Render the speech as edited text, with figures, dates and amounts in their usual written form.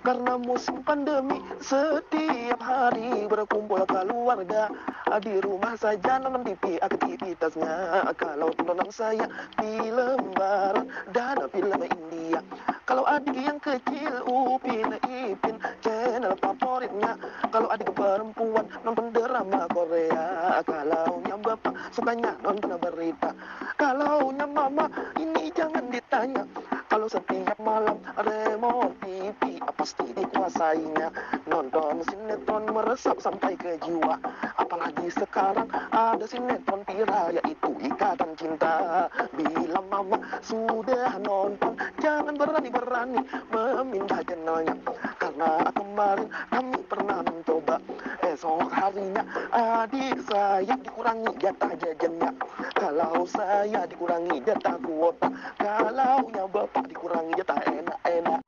Karena musim pandemi setiap hari berkumpul keluarga di rumah saja nonton TV aktivitasnya. Kalau tontonan saya film barat dan film India. Kalau adik yang kecil Upin Ipin channel favoritnya. Kalau adik perempuan nonton drama Korea. Kalau yang bapak sukanya nonton berita. Kalau mama ini jangan ditanya. Kalau setiap malam remote TV pasti dikuasainya. Nonton sinetron meresap sampai ke jiwa. Apalagi sekarang ada sinetron viral yaitu Ikatan Cinta. Bila mama sudah nonton jangan berani-berani memindah channelnya. Karena kemarin kami pernah mencoba. Esok harinya adik saya dikurangi jatah jajannya. Kalau saya dikurangi jatah kuota. Kalau bapak dikurangi jatah enak-enak.